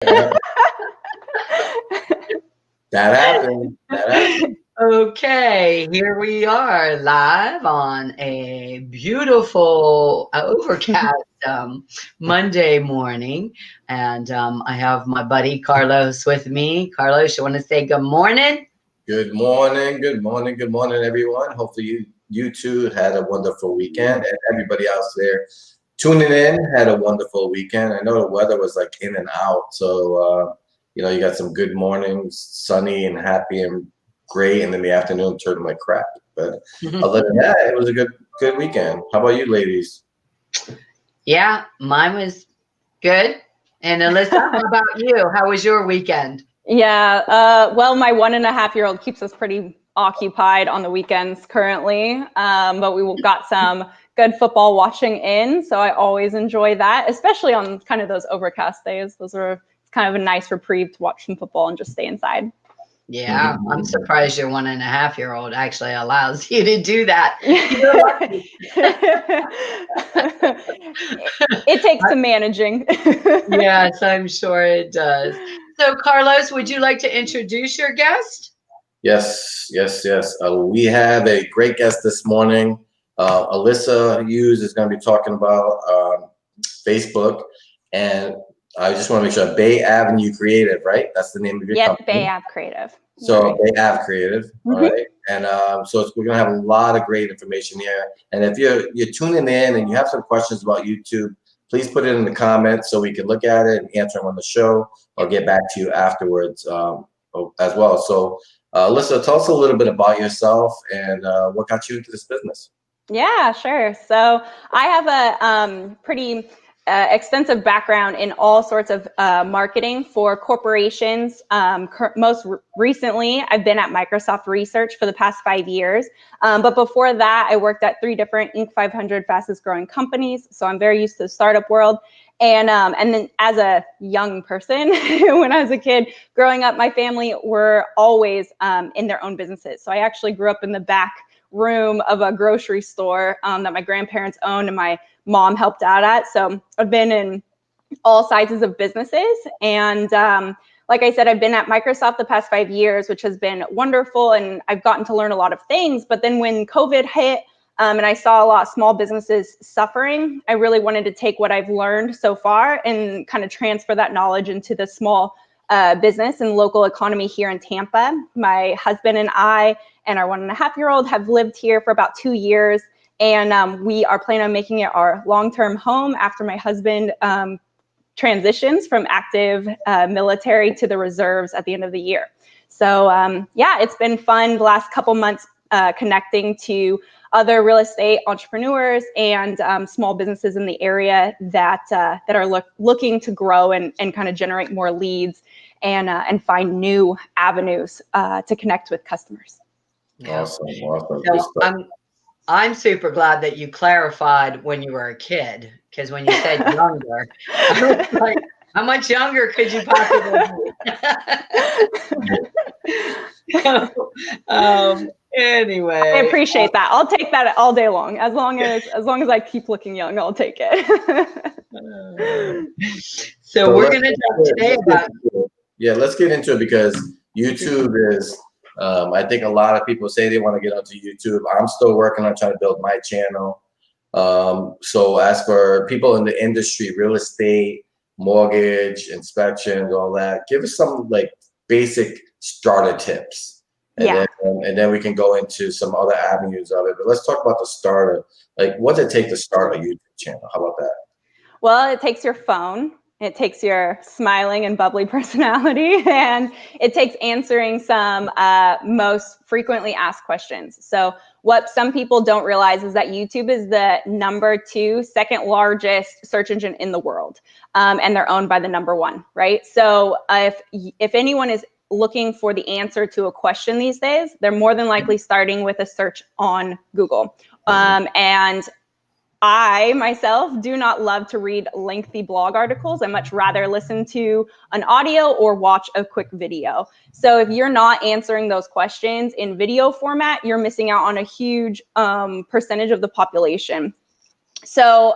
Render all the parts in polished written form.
That happened. That happened. Okay, here we are live on a beautiful overcast Monday morning. And I have my buddy Carlos with me. Carlos, you want to say good morning? Good morning, good morning, good morning, everyone. Hopefully you too had a wonderful weekend, and everybody else there tuning in had a wonderful weekend. I know the weather was like in and out, so you got some good mornings, sunny and happy and great, and then the afternoon turned like crap. But other than that, it was a good weekend. How about you, ladies? Yeah, mine was good. And Alyssa, how about you? How was your weekend? Yeah, well, my 1.5-year-old keeps us pretty occupied on the weekends currently, but we got some good football watching in, so I always enjoy that, especially on kind of those overcast days. Those are kind of a nice reprieve to watch some football and just stay inside. Yeah, I'm surprised your 1.5-year-old actually allows you to do that. It takes some managing. Yes, I'm sure it does. So, Carlos, would you like to introduce your guest? Yes. We have a great guest this morning. Alyssa Hughes is going to be talking about Facebook, and I just want to make sure Bay Avenue Creative, right? That's the name of your company. Bay Ave Creative. So right. Bay Ave Creative, all right. And so we're gonna have a lot of great information here. And if you're tuning in and you have some questions about YouTube, please put it in the comments so we can look at it and answer them on the show, or get back to you afterwards as well. So Alyssa, tell us a little bit about yourself and what got you into this business. Yeah, sure. So I have a pretty extensive background in all sorts of marketing for corporations. Most recently, I've been at Microsoft Research for the past 5 years. But before that, I worked at 3 different Inc. 500 fastest growing companies. So I'm very used to the startup world. And then as a young person, when I was a kid growing up, my family were always in their own businesses. So I actually grew up in the back room of a grocery store that my grandparents owned and my mom helped out at. So I've been in all sizes of businesses. And like I said, I've been at Microsoft the past 5 years, which has been wonderful. And I've gotten to learn a lot of things. But then when COVID hit and I saw a lot of small businesses suffering, I really wanted to take what I've learned so far and kind of transfer that knowledge into the small business and local economy here in Tampa. My husband and I and our 1.5-year-old have lived here for about 2 years. And we are planning on making it our long-term home after my husband transitions from active military to the reserves at the end of the year. So yeah, it's been fun the last couple months connecting to other real estate entrepreneurs and small businesses in the area that are looking to grow and kind of generate more leads and find new avenues to connect with customers. Yeah. Awesome. So I'm super glad that you clarified when you were a kid, because when you said younger, I was like, how much younger could you possibly be? Anyway, I appreciate that. I'll take that all day long. As long as I keep looking young, I'll take it. So we're going to talk today about. Yeah, let's get into it, because YouTube is. I think a lot of people say they want to get onto YouTube. I'm still working on trying to build my channel. So as for people in the industry, real estate, mortgage, inspections, all that, give us some like basic starter tips. And then we can go into some other avenues of it. But let's talk about the starter. Like, what does it take to start a YouTube channel? How about that? Well, it takes your phone. It takes your smiling and bubbly personality, and it takes answering some most frequently asked questions. So what some people don't realize is that YouTube is the second largest search engine in the world, and they're owned by the #1, right? So if anyone is looking for the answer to a question these days, they're more than likely starting with a search on Google. And I myself do not love to read lengthy blog articles. I much rather listen to an audio or watch a quick video. So if you're not answering those questions in video format, you're missing out on a huge percentage of the population. So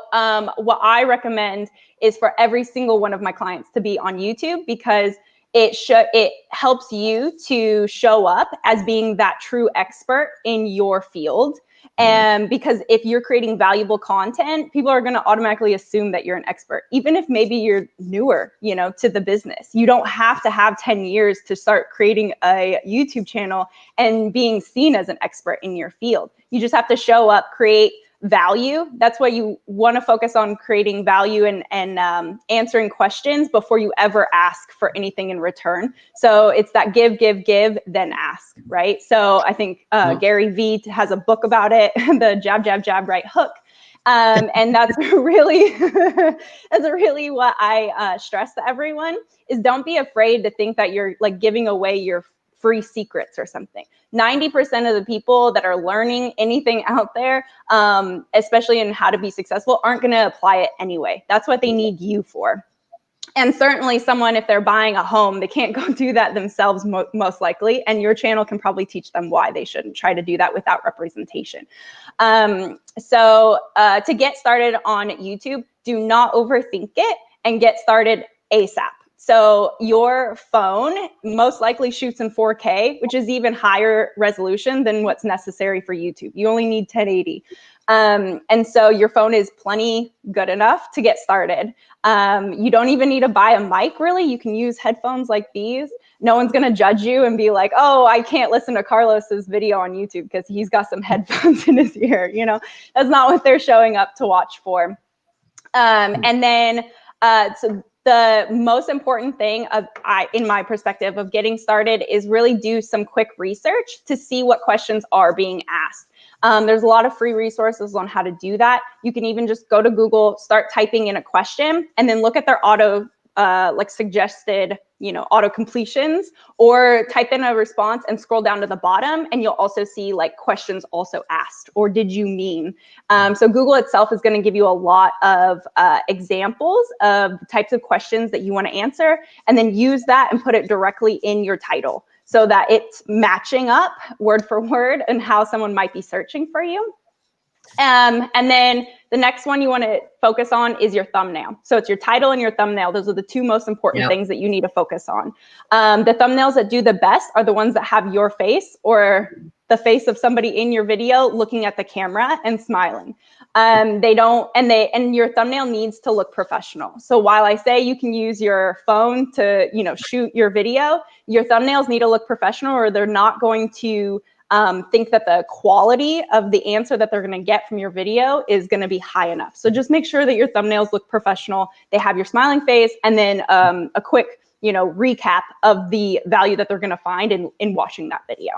what I recommend is for every single one of my clients to be on YouTube, because it helps you to show up as being that true expert in your field. And because if you're creating valuable content, people are going to automatically assume that you're an expert, even if maybe you're newer, you know, to the business. You don't have to have 10 years to start creating a YouTube channel and being seen as an expert in your field. You just have to show up, create value. That's why you want to focus on creating value and answering questions before you ever ask for anything in return. So it's that give, then ask, right? So I think Gary Vee has a book about it, the jab, jab, jab, right hook. And that's really, what I stress to everyone is don't be afraid to think that you're like giving away your free secrets or something. 90% of the people that are learning anything out there, especially in how to be successful, aren't going to apply it anyway. That's what they need you for. And certainly someone, if they're buying a home, they can't go do that themselves most likely. And your channel can probably teach them why they shouldn't try to do that without representation. So to get started on YouTube, do not overthink it and get started ASAP. So your phone most likely shoots in 4K, which is even higher resolution than what's necessary for YouTube. You only need 1080. And so your phone is plenty good enough to get started. You don't even need to buy a mic, really. You can use headphones like these. No one's going to judge you and be like, oh, I can't listen to Carlos's video on YouTube because he's got some headphones in his ear. You know, that's not what they're showing up to watch for. And then, so the most important thing in my perspective of getting started is really do some quick research to see what questions are being asked. There's a lot of free resources on how to do that. You can even just go to Google, start typing in a question, and then look at their suggested, auto completions, or type in a response and scroll down to the bottom, and you'll also see like questions also asked, or did you mean? So Google itself is going to give you a lot of examples of types of questions that you want to answer, and then use that and put it directly in your title so that it's matching up word for word and how someone might be searching for you. And then the next one you want to focus on is your thumbnail. So it's your title and your thumbnail. Those are the two most important things that you need to focus on. The thumbnails that do the best are the ones that have your face or the face of somebody in your video looking at the camera and smiling. And your thumbnail needs to look professional. So while I say you can use your phone to, shoot your video, your thumbnails need to look professional, or they're not going to think that the quality of the answer that they're going to get from your video is going to be high enough. So just make sure that your thumbnails look professional. They have your smiling face, and then a quick, recap of the value that they're going to find in watching that video.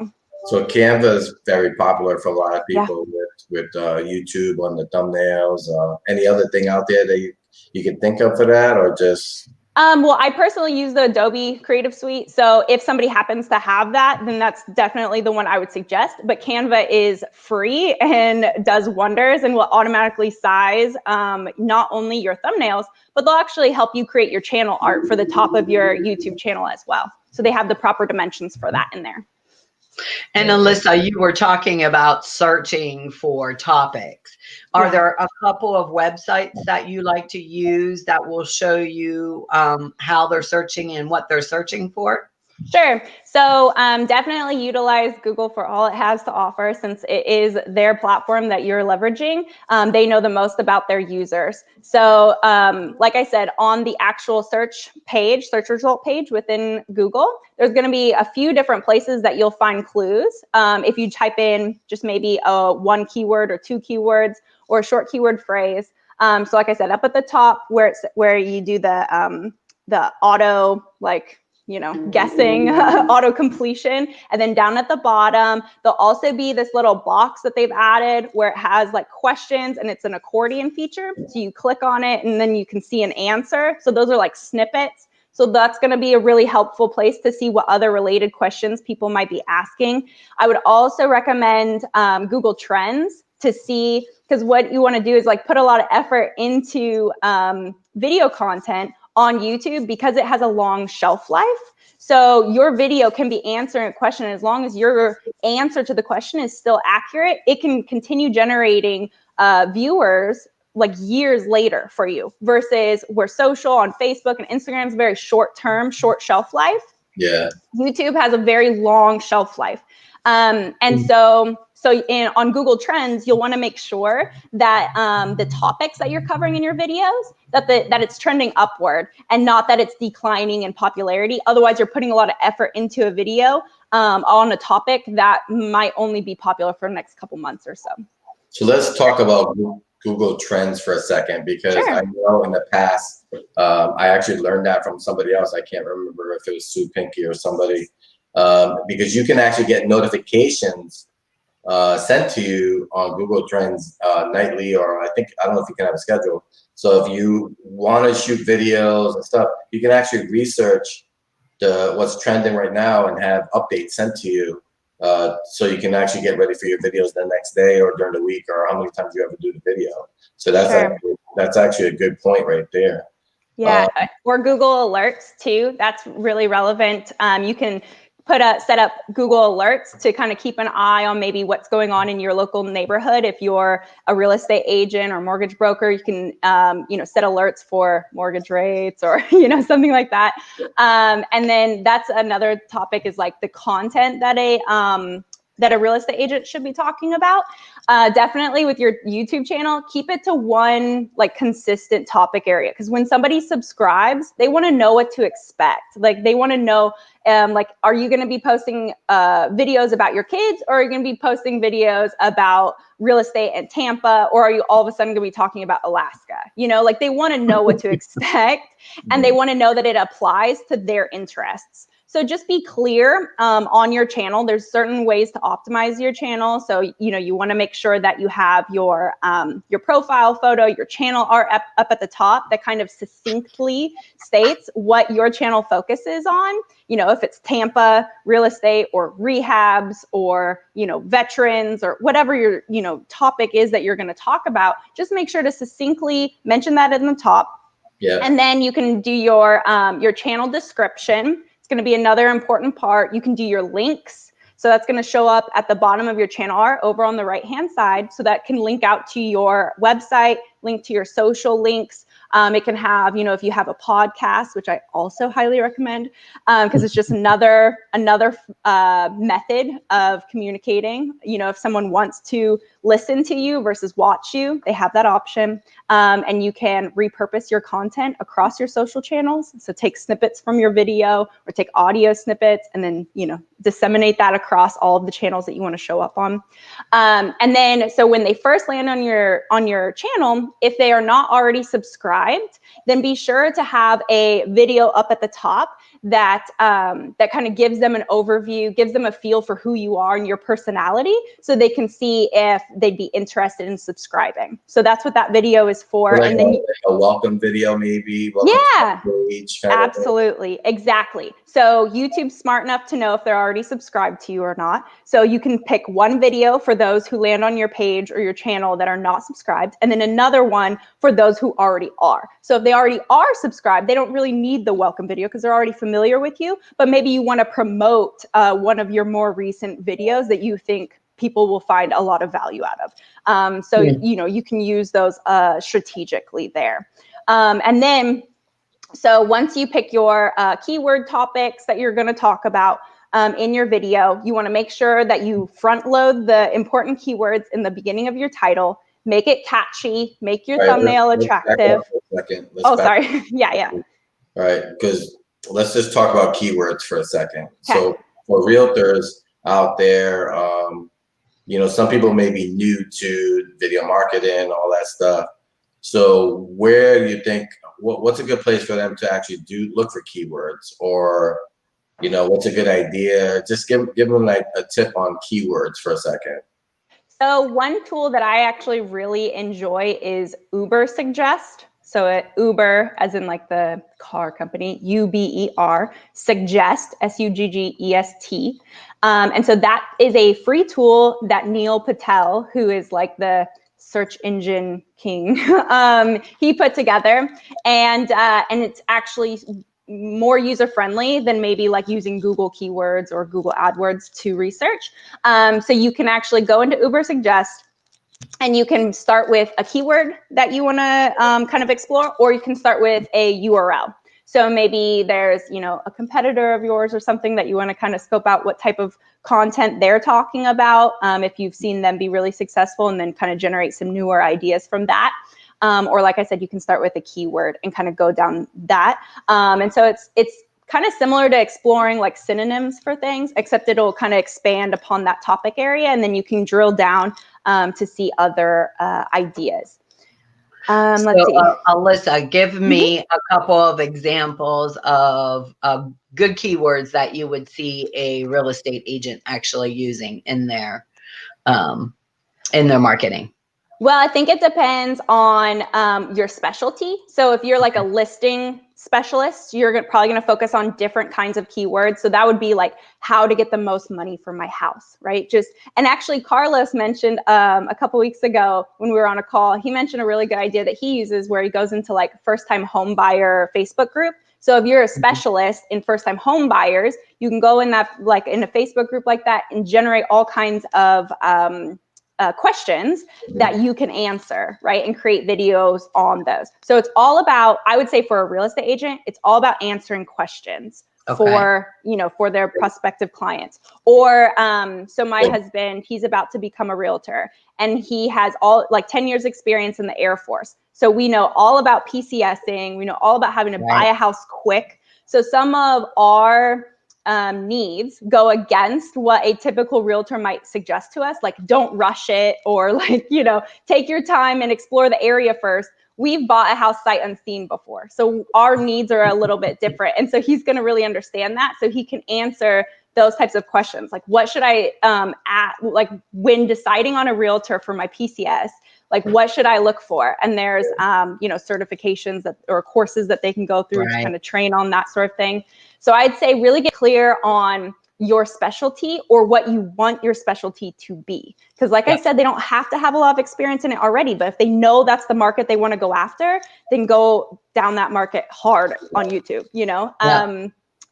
So Canva is very popular for a lot of people with YouTube on the thumbnails. Any other thing out there that you can think of for that, or just? Well, I personally use the Adobe Creative Suite. So if somebody happens to have that, then that's definitely the one I would suggest. But Canva is free and does wonders, and will automatically size not only your thumbnails, but they'll actually help you create your channel art for the top of your YouTube channel as well. So they have the proper dimensions for that in there. And Alyssa, you were talking about searching for topics. Are there a couple of websites that you like to use that will show you how they're searching and what they're searching for? Sure. So definitely utilize Google for all it has to offer, since it is their platform that you're leveraging. They know the most about their users. So like I said, on the actual search result page within Google, there's going to be a few different places that you'll find clues. If you type in just maybe one keyword or two keywords or a short keyword phrase. So like I said, up at the top where you do the auto, guessing, auto completion. And then down at the bottom, there'll also be this little box that they've added where it has like questions, and it's an accordion feature. So you click on it and then you can see an answer. So those are like snippets. So that's going to be a really helpful place to see what other related questions people might be asking. I would also recommend Google Trends to see, because what you want to do is like put a lot of effort into video content on YouTube, because it has a long shelf life. So your video can be answering a question. As long as your answer to the question is still accurate, it can continue generating viewers like years later for you, versus where social on Facebook and Instagram is very short term, short shelf life. Yeah. YouTube has a very long shelf life. And so on Google Trends, you'll want to make sure that the topics that you're covering in your videos, that it's trending upward and not that it's declining in popularity. Otherwise, you're putting a lot of effort into a video on a topic that might only be popular for the next couple months or so. So let's talk about Google Trends for a second, because Sure. I know in the past, I actually learned that from somebody else. I can't remember if it was Sue Pinky or somebody, because you can actually get notifications sent to you on Google Trends nightly, or I don't know if you can have a schedule. So if you want to shoot videos and stuff, you can actually research what's trending right now and have updates sent to you. So you can actually get ready for your videos the next day or during the week, or how many times you ever do the video. So that's actually a good point right there. Yeah, or Google Alerts too. That's really relevant. You can set up Google Alerts to kind of keep an eye on maybe what's going on in your local neighborhood. If you're a real estate agent or mortgage broker, you can set alerts for mortgage rates or something like that. And then that's another topic, is like the content that a real estate agent should be talking about. Definitely with your YouTube channel, keep it to one like consistent topic area, because when somebody subscribes, they want to know what to expect. Like they want to know, are you going to be posting videos about your kids, or are you going to be posting videos about real estate in Tampa, or are you all of a sudden going to be talking about Alaska? Like they want to know what to expect, and they want to know that it applies to their interests. So just be clear on your channel. There's certain ways to optimize your channel. So, you want to make sure that you have your profile photo, your channel art up at the top that kind of succinctly states what your channel focuses on. If it's Tampa, real estate, or rehabs, or, veterans, or whatever your, topic is that you're going to talk about, just make sure to succinctly mention that in the top. Yeah. And then you can do your channel description. It's going to be another important part. You can do your links. So that's going to show up at the bottom of your channel art over on the right-hand side. So that can link out to your website, link to your social links. It can have, if you have a podcast, which I also highly recommend, because it's just another method of communicating. If someone wants to listen to you versus watch you, they have that option. And you can repurpose your content across your social channels. So take snippets from your video or take audio snippets and then, disseminate that across all of the channels that you want to show up on. And then, so when they first land on your channel, if they are not already subscribed, then be sure to have a video up at the top that kind of gives them an overview, gives them a feel for who you are and your personality, so they can see if they'd be interested in subscribing. So that's what that video is for. Like and then a welcome video, maybe. Absolutely, exactly. So YouTube's smart enough to know if they're already subscribed to you or not. So you can pick one video for those who land on your page or your channel that are not subscribed, and then another one for those who already are. So if they already are subscribed, they don't really need the welcome video because they're already familiar with you, but maybe you want to promote one of your more recent videos that you think people will find a lot of value out of. You can use those strategically there. And then, so once you pick your keyword topics that you're going to talk about in your video, you want to make sure that you front load the important keywords in the beginning of your title. Make it catchy, make your thumbnail attractive. Sorry. Yeah. All right, because let's just talk about keywords for a second. Okay. So for realtors out there, some people may be new to video marketing, all that stuff. So where you think, what's a good place for them to actually look for keywords, or, what's a good idea? Just give them like a tip on keywords for a second. So one tool that I actually really enjoy is Uber Suggest. So Uber, as in like the car company, UBER, Suggest, SUGGEST. And so that is a free tool that Neil Patel, who is like the search engine king, he put together, and it's actually more user-friendly than maybe like using Google keywords or Google AdWords to research. So you can actually go into Uber Suggest, And you can start with a keyword that you want to kind of explore, or you can start with a URL. So maybe there's, you know, a competitor of yours or something that you want to kind of scope out what type of content they're talking about, if you've seen them be really successful, and then kind of generate some newer ideas from that. Or like I said, you can start with a keyword and kind of go down that. And so it's kind of similar to exploring like synonyms for things, except it'll kind of expand upon that topic area, and then you can drill down to see other ideas. Let's see. Alyssa, give me a couple of examples of good keywords that you would see a real estate agent actually using in their marketing. Well, I think it depends on your specialty. So if you're like a listing specialist, you're probably going to focus on different kinds of keywords. So that would be like how to get the most money for my house, right? And actually Carlos mentioned a couple weeks ago when we were on a call, he mentioned a really good idea that he uses where he goes into like first-time home buyer Facebook group. So if you're a specialist in first-time home buyers, you can go in that, like in a Facebook group like that, and generate all kinds of questions that you can answer, right? And create videos on those. So it's all about, I would say for a real estate agent, it's all about answering questions for, you know, for their prospective clients. Or, so my husband, he's about to become a realtor, and he has like 10 years experience in the Air Force. So we know all about PCSing. We know all about having to buy a house quick. So some of our needs go against what a typical realtor might suggest to us, like don't rush it, or like, you know, take your time and explore the area first. We've bought a house sight unseen before, so our needs are a little bit different, and so he's going to really understand that, so he can answer those types of questions, like what should I like when deciding on a realtor for my PCS, like what should I look for? And there's you know, certifications that, or courses that they can go through to kind of train on that sort of thing. So I'd say really get clear on your specialty, or what you want your specialty to be. Because like I said, they don't have to have a lot of experience in it already, but if they know that's the market they want to go after, then go down that market hard on YouTube, you know?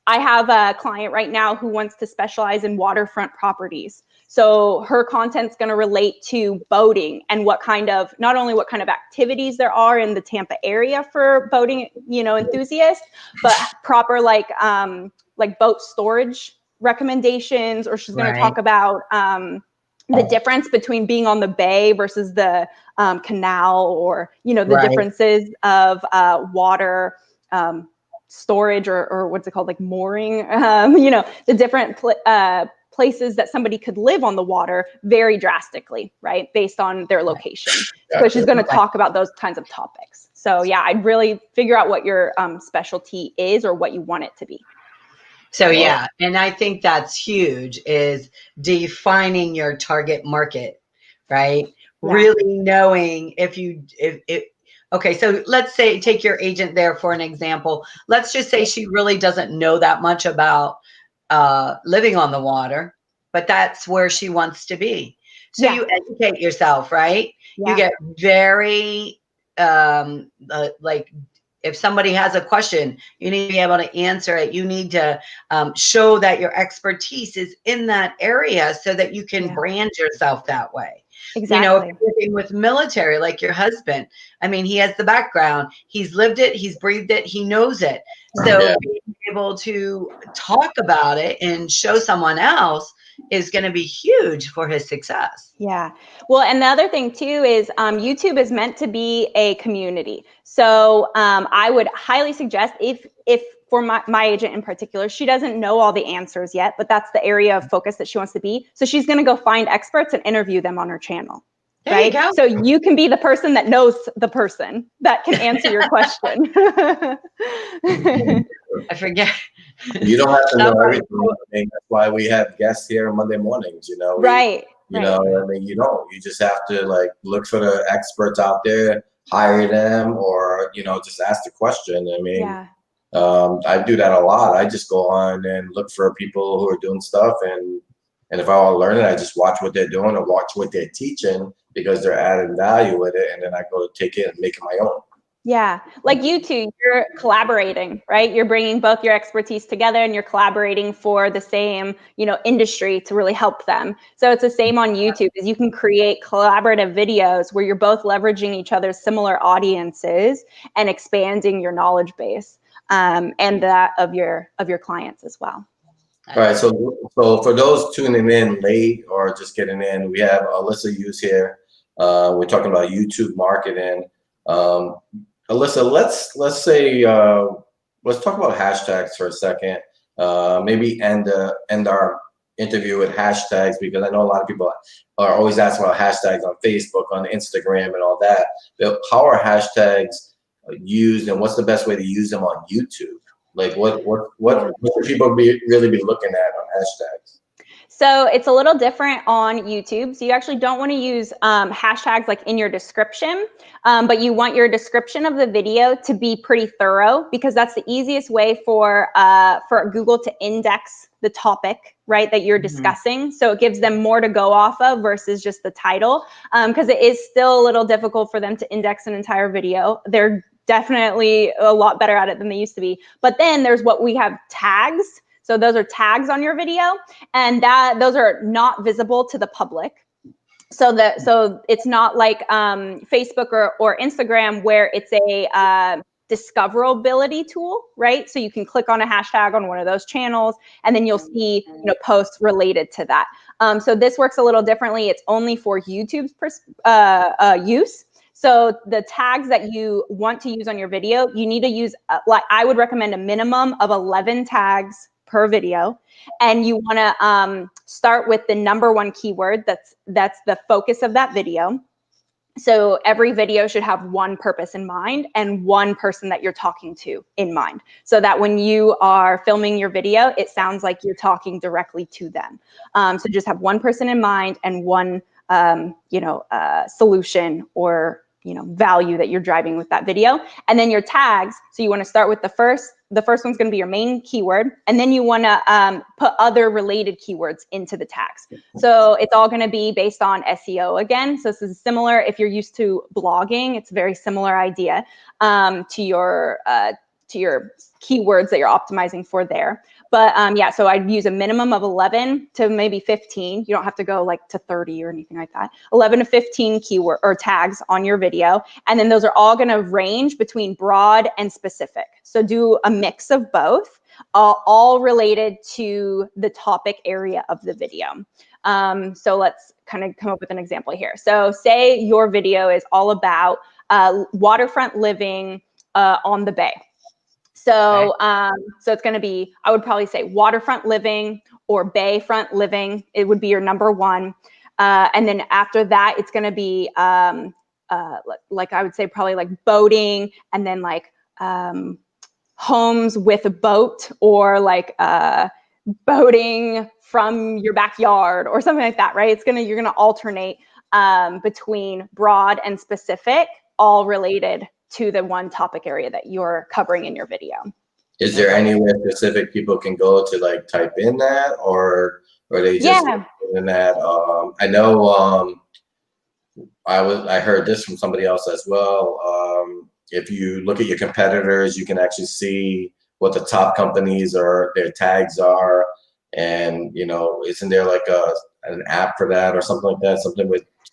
I have a client right now who wants to specialize in waterfront properties. So her content's going to relate to boating and what kind of, not only what kind of activities there are in the Tampa area for boating, you know, enthusiasts, but proper like boat storage recommendations, or she's going to talk about the difference between being on the bay versus the canal, or, you know, the differences of water storage, or what's it called, like mooring, you know, the different places that somebody could live on the water very drastically, right, based on their location. So she's going to talk about those kinds of topics. So yeah, I'd really figure out what your specialty is, or what you want it to be. So yeah, and I think that's huge, is defining your target market, right? Really knowing if okay, so let's say, take your agent there for an example. Let's just say she really doesn't know that much about living on the water, but that's where she wants to be. So you educate yourself, right? You get very, like, if somebody has a question, you need to be able to answer it. You need to show that your expertise is in that area, so that you can brand yourself that way. Exactly. You know, if you're working with military, like your husband, I mean, he has the background, he's lived it, he's breathed it, he knows it. So being able to talk about it and show someone else is going to be huge for his success. Yeah. Well, and the other thing too is YouTube is meant to be a community. So I would highly suggest, if for my agent in particular, she doesn't know all the answers yet, but that's the area of focus that she wants to be. So she's going to go find experts and interview them on her channel. Right? So you can be the person that knows the person that can answer your question. I forget. You don't have to know everything. I mean, that's why we have guests here on Monday mornings, you know. You know, I mean, you just have to like look for the experts out there, hire them, or, you know, just ask the question. I mean, I do that a lot. I just go on and look for people who are doing stuff, and if I want to learn it, I just watch what they're doing or watch what they're teaching, because they're adding value with it, and then I go to take it and make it my own. Yeah, like you two, you're collaborating, right? You're bringing both your expertise together and you're collaborating for the same, industry to really help them. So it's the same on YouTube, is you can create collaborative videos where you're both leveraging each other's similar audiences and expanding your knowledge base, and that of your clients as well. All right, so for those tuning in late or just getting in, we have Alyssa Hughes here. We're talking about YouTube marketing. Alyssa, let's say let's talk about hashtags for a second. Maybe end our interview with hashtags, because I know a lot of people are always asking about hashtags on Facebook, on Instagram, and all that. But how are hashtags used, and what's the best way to use them on YouTube? Like what should people really be looking at on hashtags? So it's a little different on YouTube. So you actually don't want to use hashtags like in your description, but you want your description of the video to be pretty thorough, because that's the easiest way for Google to index the topic, right, that you're discussing. So it gives them more to go off of versus just the title, because it is still a little difficult for them to index an entire video. They're definitely a lot better at it than they used to be. But then there's what we have tags. So those are tags on your video, and those are not visible to the public. So it's not like Facebook or Instagram, where it's a discoverability tool, right? So you can click on a hashtag on one of those channels, and then you'll see posts related to that. So this works a little differently. It's only for YouTube's use. So the tags that you want to use on your video, you need to use, like I would recommend a minimum of 11 tags per video, and you want to start with the number one keyword that's the focus of that video. So every video should have one purpose in mind and one person that you're talking to in mind, so that when you are filming your video, it sounds like you're talking directly to them. So just have one person in mind and one solution or value that you're driving with that video. And then your tags, so you want to start with the first one's going to be your main keyword, and then you want to put other related keywords into the tags. So it's all going to be based on SEO again. So this is similar. If you're used to blogging, it's a very similar idea to your keywords that you're optimizing for there. But yeah, so I'd use a minimum of 11 to maybe 15. You don't have to go like to 30 or anything like that. 11 to 15 keyword or tags on your video. And then those are all going to range between broad and specific. So do a mix of both, all related to the topic area of the video. So let's kind of come up with an example here. So say your video is all about waterfront living on the Bay. So, so it's going to be, I would probably say waterfront living or bayfront living. It would be your number one. And then after that, it's going to be like I would say probably like boating, and then like homes with a boat, or like boating from your backyard or something like that, right? You're going to alternate between broad and specific, all related to the one topic area that you're covering in your video. Is there anywhere specific people can go to like type in that, or they just in that? I know I heard this from somebody else as well. If you look at your competitors, you can actually see what the top companies or their tags are, and isn't there like an app for that or something like that? Something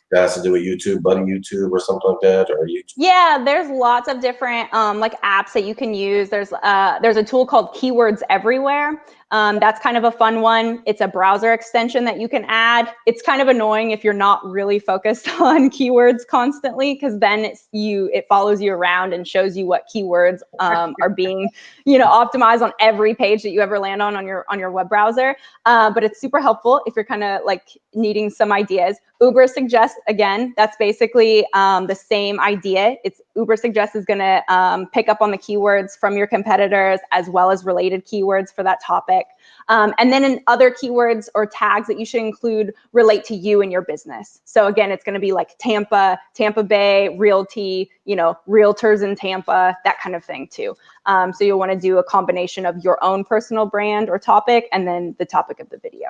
that has to do with YouTube, Buddy YouTube or something like that, or YouTube? Yeah, there's lots of different like apps that you can use. There's a tool called Keywords Everywhere. That's kind of a fun one. It's a browser extension that you can add. It's kind of annoying if you're not really focused on keywords constantly, because then it follows you around and shows you what keywords are being optimized on every page that you ever land on your web browser. But it's super helpful if you're kind of like needing some ideas. Uber Suggest, again, that's basically the same idea. Uber Suggest is going to pick up on the keywords from your competitors as well as related keywords for that topic. And then in other keywords or tags that you should include relate to you and your business. So again, it's going to be like Tampa, Tampa Bay, realty, realtors in Tampa, that kind of thing too. So you'll want to do a combination of your own personal brand or topic and then the topic of the video.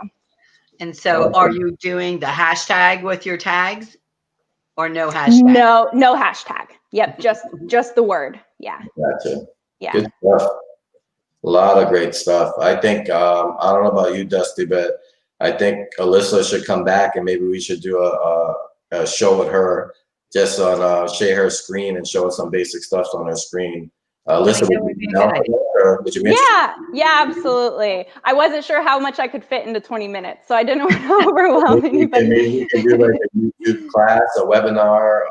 And so are you doing the hashtag with your tags, or no hashtag? No hashtag. Yep, just the word. Yeah. Gotcha. Yeah. Good stuff. A lot of great stuff. I think I don't know about you, Dusty, but I think Alyssa should come back and maybe we should do a show with her, just on share her screen and show us some basic stuff on her screen. Alyssa, would you down for that, or would you be interested? Yeah, absolutely. I wasn't sure how much I could fit into 20 minutes, so I didn't want to overwhelm anybody. Maybe we can do like a YouTube class, a webinar,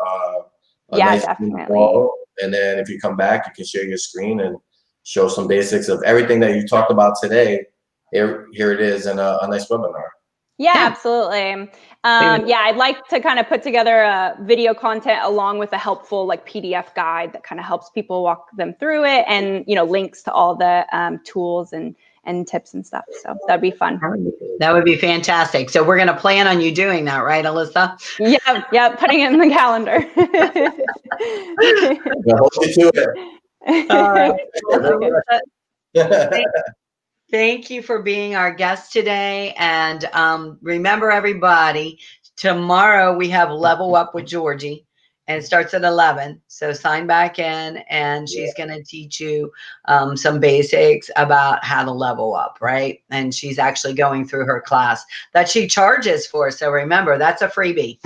a Yeah, nice definitely. call, and then if you come back, you can share your screen and show some basics of everything that you talked about today. Here it is in a nice webinar. Yeah, absolutely. Yeah, I'd like to kind of put together a video content along with a helpful like PDF guide that kind of helps people walk them through it, and links to all the tools and tips and stuff. So that'd be fun. That would be fantastic. So we're going to plan on you doing that, right, Alyssa? Yeah, putting it in the calendar. I'll hold you to it. Thank you for being our guest today. And remember, everybody, tomorrow we have Level Up with Georgie, and it starts at 11. So sign back in, and she's going to teach you some basics about how to level up, right? And she's actually going through her class that she charges for. So remember, that's a freebie.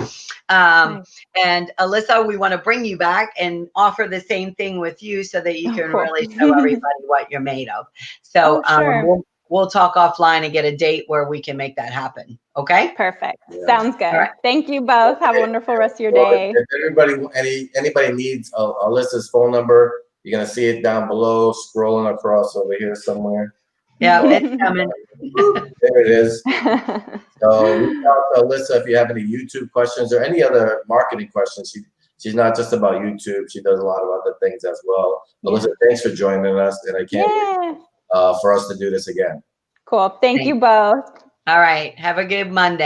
Nice. And Alyssa, we want to bring you back and offer the same thing with you so that you can really show everybody what you're made of. So sure. we'll talk offline and get a date where we can make that happen. Okay. Perfect. Yeah. Sounds good. Right. Thank you both. Have a wonderful rest of your day. If anybody needs Alyssa's phone number, you're going to see it down below, scrolling across over here somewhere. Yeah, it's coming. There it is. So reach out to Alyssa if you have any YouTube questions or any other marketing questions. She's not just about YouTube. She does a lot of other things as well. Alyssa, thanks for joining us, and I can't wait for us to do this again. Cool. Thank you both. All right. Have a good Monday.